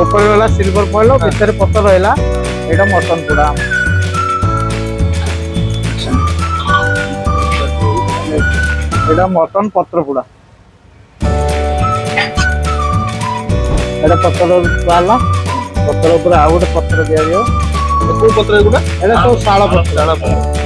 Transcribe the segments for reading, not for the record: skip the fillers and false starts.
ऊपर वाला silver foil भीतर पत्थर रहला एटा मटन पोड़ा एटा मटन पत्र पोड़ा एटा पत्थर वाला पत्थर ऊपर आ गोटे पत्थर दिया दियो को पत्र एगुडा एटा सब शाल पत्र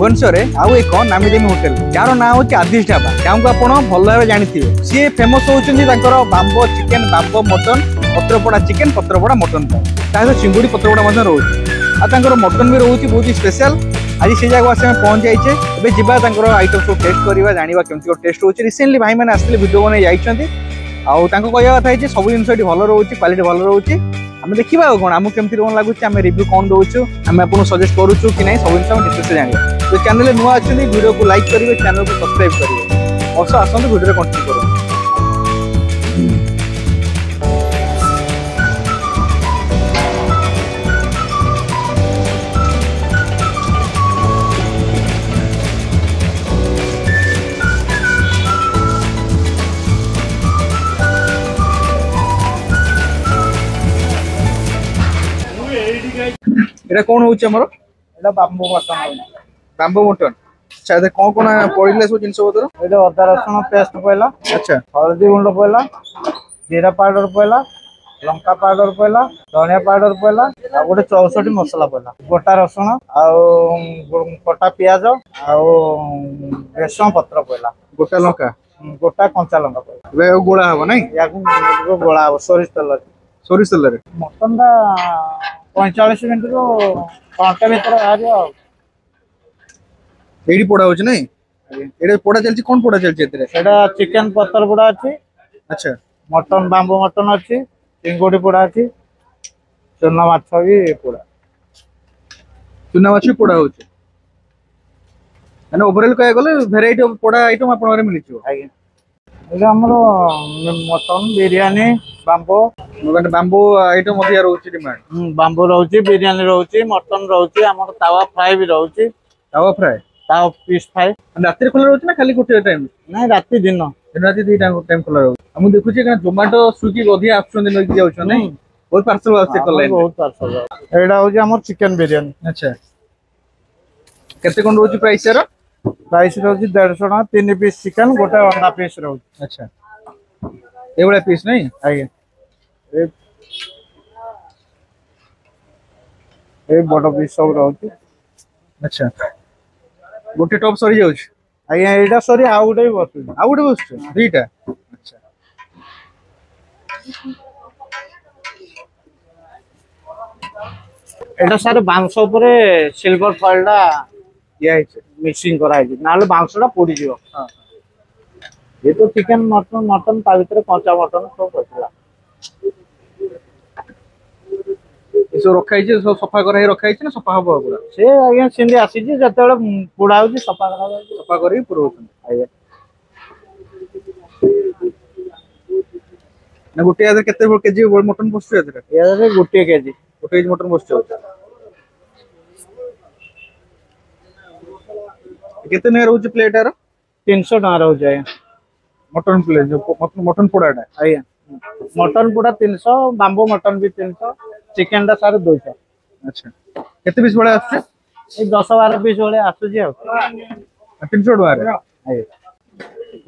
भुवनेश्वर आउ एक नामी दामी होटेल जार ना हूँ आदिश ढाबा जहाँ को आप भल भाव जानते सी फेमस होती बाम्बो चिकेन बाम्बो मटन पत्रपोड़ा चिकेन पत्रपोड़ा मटन सहित चिंगुड़ी पत्रपोड़ा रोचे मटन भी रोचे बहुत ही स्पेशल आज से जगह आस पहुंच जाइए ए जा आइटम सब टेस्ट करवा जाना केमती टेस्ट हो रिसेंटली भाई मैंने आसते वीडियो बन जाइए कहवा कथा सब जिन भल रोचे क्वालिटी भल रोचे आम देखा कौन आमको केमती कौन लगुच आम रिव्यू कौन दौचु आम आपको सजेस्ट करूँ कि नहीं सब जिन डिटेल्स जाना तो चैनल नुआ अच्छे वीडियो को लाइक करेंगे चैनल को सब्सक्राइब करेंगे और आसतु वीडियो कंटिन्यू करूँ এটা কোন হচ্ছে আমার এটা বাম্বু মটন বাম্বু মটন আচ্ছা এটা কোন কোন পড়িলে সব জিনিস পত্র এটা অদা রসুন পেস্ট পয়লা আচ্ছা হলদি গুঁড পয়লা জিরা পাউডর পয়লা লঙ্কা পাউডর পয়লা ধনিয়া পাউডর পয়লা আর গোটে 64 মসলা পয়লা গোটা রসুন আর কটা পিঁয়াজ আর ভেসুয়া পত্র পয়লা গোটা লঙ্কা গোটা কঞ্চা লঙ্কা পয়লা এবে গোড়া হবো নাই ইয়াকু গোলা হবো সরিষ তেলরে মটনটা 45 মিনিট রু ঘন্টা ভিতরে বাহারি এইটি পোড়া হচ্ছে নাই এটা পোড়া চলছে কোন পোড়া চলছে এতে এটা চিকেন পত্তর পোড়া আছে আচ্ছা মটন বাম্বু মটন আছে চিঙ্গুড়ি পোড়া আছে চুনা মাছ भी পোড়া চুনা মাছ পোড়া হচ্ছে মানে ওভারঅল কয়া গলে ভ্যারাইটি অফ পোড়া আইটেম আপনার মিলিଯିବ আଜ୍ଞା এটা ଆମର মটন বিরিয়ানি বাম্বু মানে বাম্বু আইটেম ଅଧିକା রହୁଛି ডিমান্ড বাম্বু রହୁଛି বিরিয়ানি রହୁଛି মটন রହୁଛି ଆମର তাওয়া ফ্রাই ବି রହୁଛି তাওয়া ফ্রাই তাওয়া পিস ফ্রাই রাত্রে খোলা রହୁଛି না খালি গোটে টাইম ନାଇଁ ରାତି ଦିନ ରାତି ଦୁଇଟା ଟାଇମ ଖୋଲା ରହୁଛି ମୁଁ ଦେଖୁଛି କାରଣ ଜୋମାଟୋ ସ୍ୱିଗି ଅଧିକା ଆସୁଛନ୍ତି ନେଇକି ଯାଉଛନ୍ତି ନାଇଁ ବହୁତ ପାର୍ସଲ ଆସୁଛି ଅନଲାଇନ ବହୁତ ପାର୍ସଲ ଏଇଟା ହଉଛି ଆମର ଚିକେନ ବିରିୟାନି ଆଚ୍ଛା କେତେ କଣ ରହୁଛି ପ୍ରାଇସ୍ ୟାର प्राइस रहुଛି 150 टका 3 पीस चिकन गोटे अंडा पीस रहुଛି अच्छा ए वाला पीस नहीं आगे ए बड़ पीस सब रहुଛି अच्छा गोटे टॉप सरी जाउछ आगे एटा सरी आ गोटे बसु आ गोटे बसु दुईटा अच्छा एटा सारे बांस ऊपर सिल्वर फॉइलटा या मिक्सिंग कराई ना बांसटा पोड़ी जीव हां ये तो चिकन मटन मटन ता भीतर कंचा मटन सब पछला इसो रखाई जे सब सफा कराई रखाई छै ना सफा हबो पूरा से आगे सिंदी आसी जे जतेले पोड़ा होची सफा करा सफा करी पूरा होतन आगे ना गुटे आदर केते केजी मटन बसु आदर यादरे गुटे केजी मटन बसु केते ने रहउछ प्लेट यार 300 टका रहउछ आया मटन प्लेट जो मटन पोड़ाटा आया मटन पोड़ा 300 बाम्बू मटन भी 300 चिकन दा सारे 200 अच्छा केते पीस बळे आछे ए 10 12 पीस बळे आछुजी आ 300 टका रे आया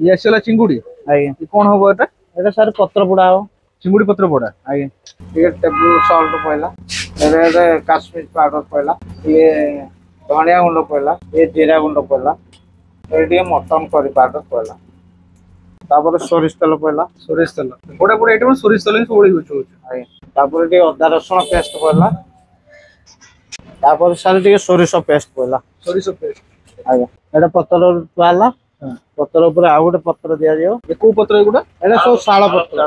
ये आछला चिंगुडी आया ये कोन होबो एटा एटा सारे पत्र पोड़ा हो चिंगुडी पत्र पोड़ा आया ये टेबल सॉल्ट पहला एरे काश्मीर पाउडर पहला ये धनिया गुंड पड़ला ये जीरा गुंड पड़ला ये मटन करी पाउडर पड़ला तापर सोरिष तेल पड़ला सोरिष तेल बड़ा बड़ा आइटम सोरिष तेल ही सब यूज होछ आगे तापर टे अदा रसुन पेस्ट पड़ला तापर सारे टे सोरिष पेस्ट पड़ला सोरिष पेस्ट आगे एटा पत्तर वाला पत्तर ऊपर आ गोटे पत्तर दिया दियो ये को पत्र एगुडा एटा सब शाल पत्तर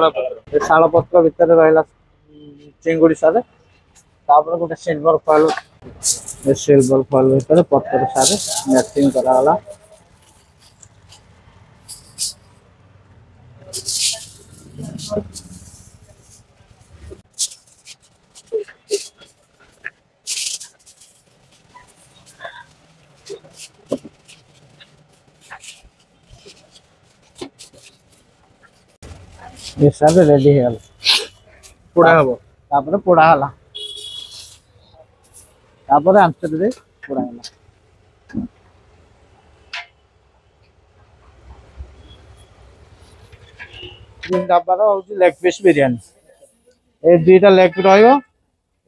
ये शाल पत्तर भीतर रहला चिंगुड़ी सारे तापर गोटे सिल्वर फॉइल सिल्वर फॉइल भीतर पत्तर सारे मैचिंग कराला हिसाब रेडी है पोड़ा हबो तापर पोड़ा हला तापर आंचर दे पोड़ा हला ढाबार हूँ लेग पीस बिरियानी ए दुईटा लेग रहियो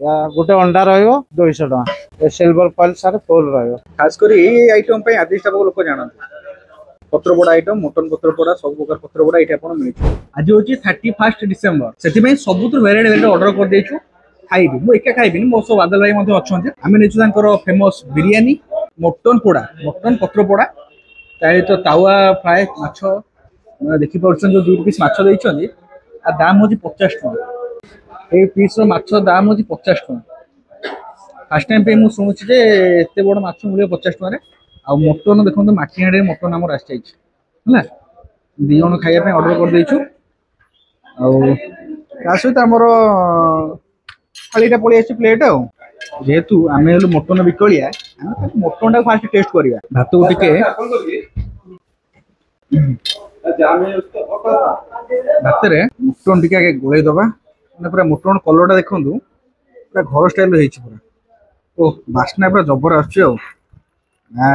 या गोटे अंडा रहियो 200 टका ए सिल्वर फॉइल सारे फुल रहियो खास कर ये आइटम पे आदिश ढाबा लोक जानते पत्रपोड़ा आइटम मटन पत्रपोड़ा सब प्रकार पत्रपोड़ा ये आपको मिले आज हूँ 31 डिसेम्बर से सब भेराइटी भेराइटी ऑर्डर कर देछु खाइबी मु एका खाइबी मो सब बादल भाई मते अछंती आमे नेछु तांकर फेमस बिरियानी मटन पोड़ा मटन पत्रपोड़ा ताहे तो तावा फ्राई माछ देखि परछन जो 2 पीस माछ देइछन आ दाम होची 50 टका ए पीस रो माछ दाम होची 50 टका फर्स्ट टाइम पे मु सुनुची जे एते बड़ माछ मिले 50 टका रे आ मटन देखो माटी हाड़े मटन आमर आसी जाइछ हला दी जण खाइया पे ऑर्डर कर देइछु आ ता सहित हमर थालीटा पळी आछि प्लेट आ जेहेतु आमे हलो मटन बिकलिया मटन टा फास्ट टेस्ट करिया भात को टिके भातरे मटन टिके आगे गोळै दबा माने पूरा मटन कलरटा देखंतु पूरा घर स्टाइल रे हेछि पूरा ओ बास्ना पूरा जबर आछि आ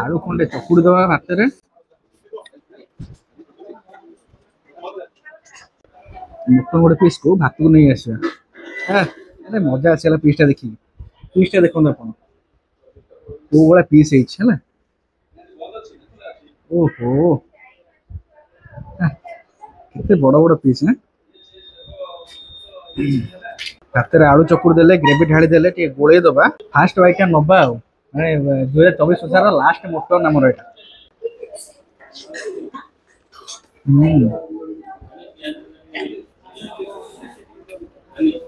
आलू खंडे चकुड़ी दबा भातरे मटन गोटे पीस को भात को नहीं आसिया अरे मजा आसला पीसटा देखी पीसटा देखंतु आपण ओ वाला पीस हेछि हला ओहो कितने बड़ बड़ पीस है भातर आलू चकुड़ देले ग्रेवी ढाली देले टे गोळे दबा फास्ट बाइटा नबा माने 2024 हजार लास्ट मटन हमर एटा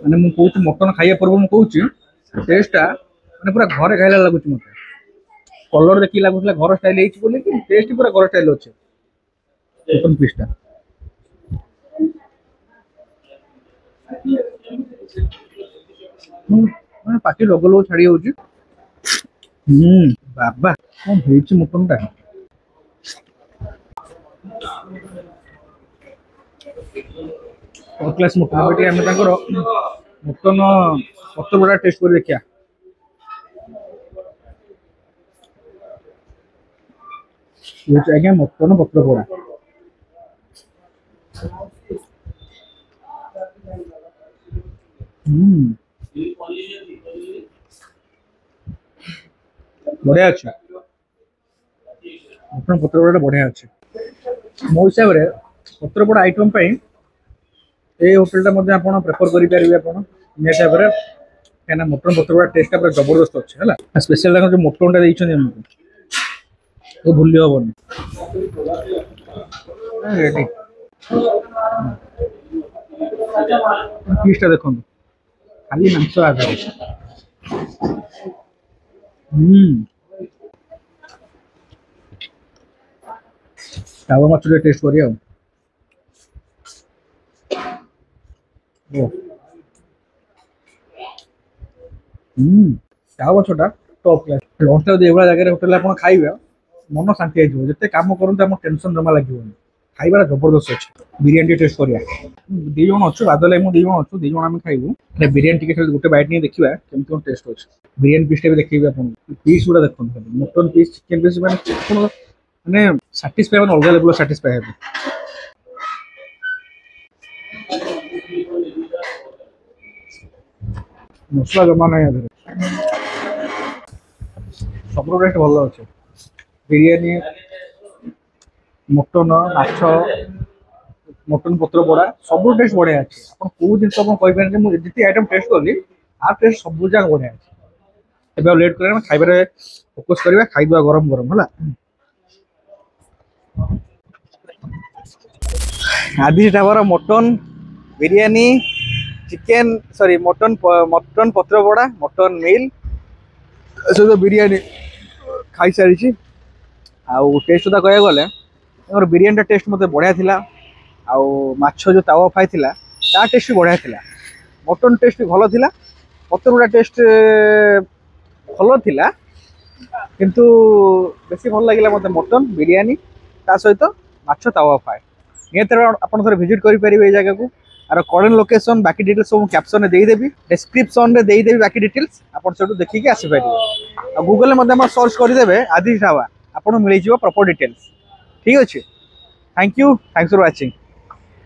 माने मु कहूच मटन खाइया पूर्व मु कहूच टेस्टटा माने पूरा घरे खाइला लागुच मते कलर देखि लागुतला घर स्टाइल हेछि बोले कि टेस्ट पूरा घर स्टाइल अछि मटन पीसटा माने पाटी लगलो छाड़ी होउची बाबा कोन हेछि मटनटा और क्लास मटन बेटी हमें तांकर मटन पत्तर बड़ा टेस्ट कर देखिया ये आज्ञा मटन पत्र पोड़ा बढ़िया अच्छे मटन पत्र पोड़ा बढ़िया अच्छे मो हिसाब से पत्र पोड़ा आइटम पे ये होटेल प्रेफर करेंगे हिसाब से क्या मटन पत्र पोड़ा टेस्ट पूरा जबरदस्त अच्छे है स्पेशल जो मटन टा तो भूल हेनी रेडी पीसटा देखो खाली मांस आधार तावा माछ टेस्ट करिया तावा माछटा टॉप क्लास लंच टा एभला जगह होटेल आप खाइबे मन शांति आइजो जते काम करन हम टेंशन जमा लागिवनी खाइबा जबरदस्त अछि बिरयानी टेस्ट करिया दी जण अछु बादल मु दी जण अछु दी जण हम खाइबू रे बिरयानी टिके गोटे बाइट नहीं देखिबा केमतो टेस्ट अछि बिरयानी पीस भी देखिबे अपन पीस गुडा देखन मटन पीस चिकन पीस माने सैटिस्फाई माने अलग लेवल सैटिस्फाई हेबे मसला जमा नहीं है सब रेट भल अच्छे बिरयानी मटन माछ मटन पत्र पोड़ा सब टेस्ट बढ़िया अच्छे आप कौ जिन मुझे जितनी आइटम टेस्ट कली आ टेस्ट सब जगह बढ़िया अच्छे एवं लेट कर खाइबार फोकस करवा खाइदवा गरम गरम है आदिश ढाबार mutton biryani chicken sorry mutton mutton पत्र पोड़ा मटन मिल सहित बिरयानी खाई सारी आउ टेस्ट सुधा कह गले बिरयानी टेस्ट मत बढ़िया थिला आउ माछ जो तावा फ्राई थिला ता टेस्ट भी बढ़िया थिला मटन टेस्ट भी भल थिला पत्रगुड़ा टेस्ट भल थिला किंतु बेसी भल लगिला मते मटन बिरयानी ता सहित माछ तावा फ्राई निहत आपन थोड़े विजिट करि परिबे ए जगह को आरो करेंट लोकेशन बाकी डिटेल्स सब कैप्शन दे देबी डिस्क्रिप्शन रे दे देबी बाकी डिटेल्स आपन सेटू देखि के आसी परिबे आ गूगल मध्ये हम सर्च करि देबे आदिश ढाबा आपन मिलि जिवो प्रॉपर डिटेल्स ठीक अछि thank you thanks for watching.